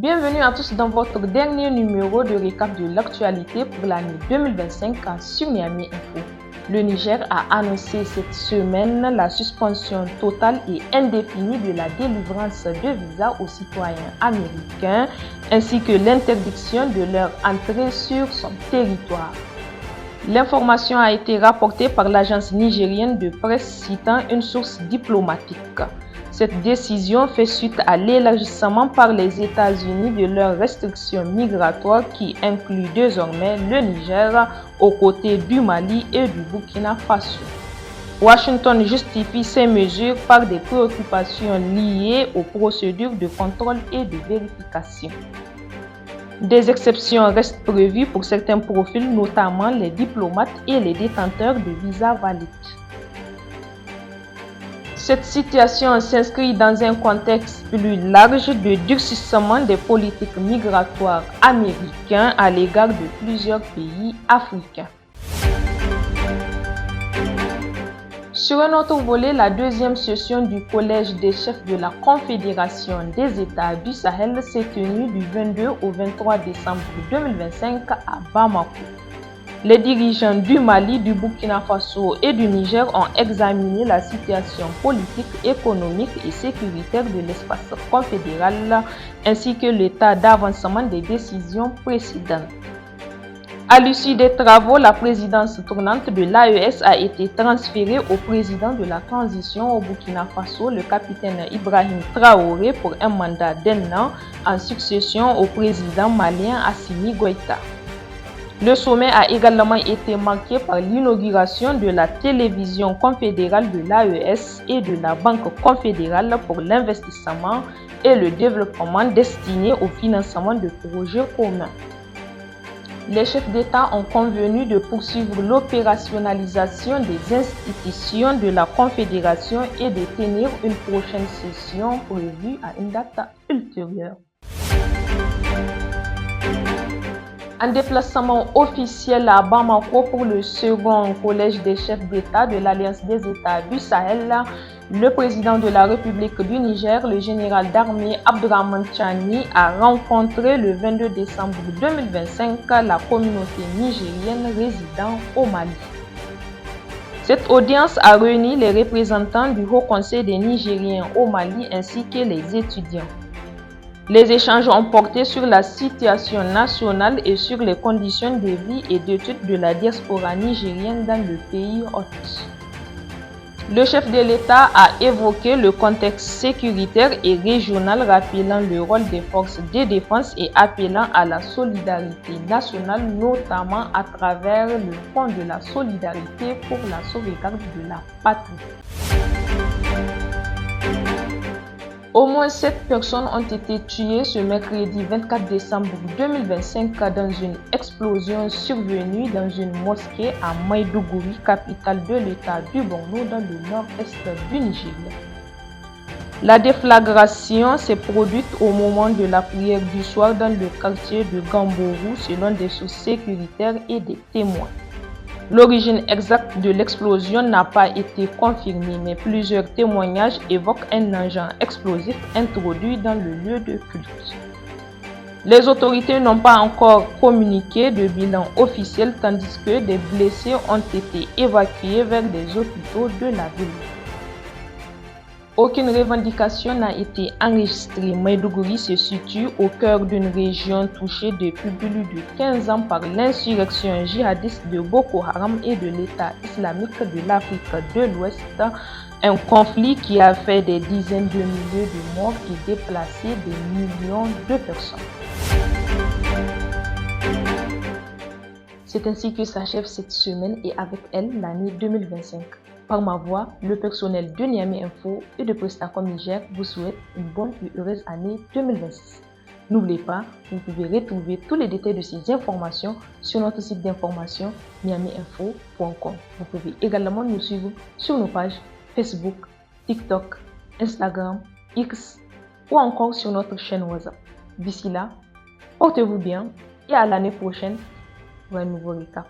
Bienvenue à tous dans votre dernier numéro de récap de l'actualité pour l'année 2025 sur Niamey Info. Le Niger a annoncé cette semaine la suspension totale et indéfinie de la délivrance de visas aux citoyens américains ainsi que l'interdiction de leur entrée sur son territoire. L'information a été rapportée par l'agence nigérienne de presse citant une source diplomatique. Cette décision fait suite à l'élargissement par les États-Unis de leurs restrictions migratoires qui incluent désormais le Niger aux côtés du Mali et du Burkina Faso. Washington justifie ces mesures par des préoccupations liées aux procédures de contrôle et de vérification. Des exceptions restent prévues pour certains profils, notamment les diplomates et les détenteurs de visas valides. Cette situation s'inscrit dans un contexte plus large de durcissement des politiques migratoires américaines à l'égard de plusieurs pays africains. Sur un autre volet, la deuxième session du Collège des chefs de la Confédération des États du Sahel s'est tenue du 22 au 23 décembre 2025 à Bamako. Les dirigeants du Mali, du Burkina Faso et du Niger ont examiné la situation politique, économique et sécuritaire de l'espace confédéral ainsi que l'état d'avancement des décisions précédentes. À l'issue des travaux, la présidence tournante de l'AES a été transférée au président de la transition au Burkina Faso, le capitaine Ibrahim Traoré, pour un mandat d'1 an en succession au président malien Assimi Goïta. Le sommet a également été marqué par l'inauguration de la télévision confédérale de l'AES et de la Banque confédérale pour l'investissement et le développement destinée au financement de projets communs. Les chefs d'État ont convenu de poursuivre l'opérationnalisation des institutions de la Confédération et de tenir une prochaine session prévue à une date ultérieure. Un déplacement officiel à Bamako pour le second collège des chefs d'État de l'Alliance des États du Sahel, le président de la République du Niger, le général d'armée Abdourahmane Tchani, a rencontré le 22 décembre 2025 la communauté nigérienne résidant au Mali. Cette audience a réuni les représentants du Haut Conseil des Nigériens au Mali ainsi que les étudiants. Les échanges ont porté sur la situation nationale et sur les conditions de vie et d'études de la diaspora nigérienne dans le pays hôte. Le chef de l'État a évoqué le contexte sécuritaire et régional, rappelant le rôle des forces de défense et appelant à la solidarité nationale, notamment à travers le Fonds de la solidarité pour la sauvegarde de la patrie. Au moins 7 personnes ont été tuées ce mercredi 24 décembre 2025 dans une explosion survenue dans une mosquée à Maïdougouri, capitale de l'État du Borno, dans le nord-est du Nigeria. La déflagration s'est produite au moment de la prière du soir dans le quartier de Gambourou, selon des sources sécuritaires et des témoins. L'origine exacte de l'explosion n'a pas été confirmée, mais plusieurs témoignages évoquent un engin explosif introduit dans le lieu de culte. Les autorités n'ont pas encore communiqué de bilan officiel, tandis que des blessés ont été évacués vers des hôpitaux de la ville. Aucune revendication n'a été enregistrée. Maïdougouri se situe au cœur d'une région touchée depuis plus de 15 ans par l'insurrection djihadiste de Boko Haram et de l'État islamique de l'Afrique de l'Ouest, un conflit qui a fait des dizaines de milliers de morts et déplacé des millions de personnes. C'est ainsi que s'achève cette semaine et avec elle l'année 2025. Par ma voix, le personnel de Niamey Info et de Prestacom Niger vous souhaite une bonne et heureuse année 2026. N'oubliez pas, vous pouvez retrouver tous les détails de ces informations sur notre site d'information niameyinfo.com. Vous pouvez également nous suivre sur nos pages Facebook, TikTok, Instagram, X ou encore sur notre chaîne WhatsApp. D'ici là, portez-vous bien et à l'année prochaine pour un nouveau récap.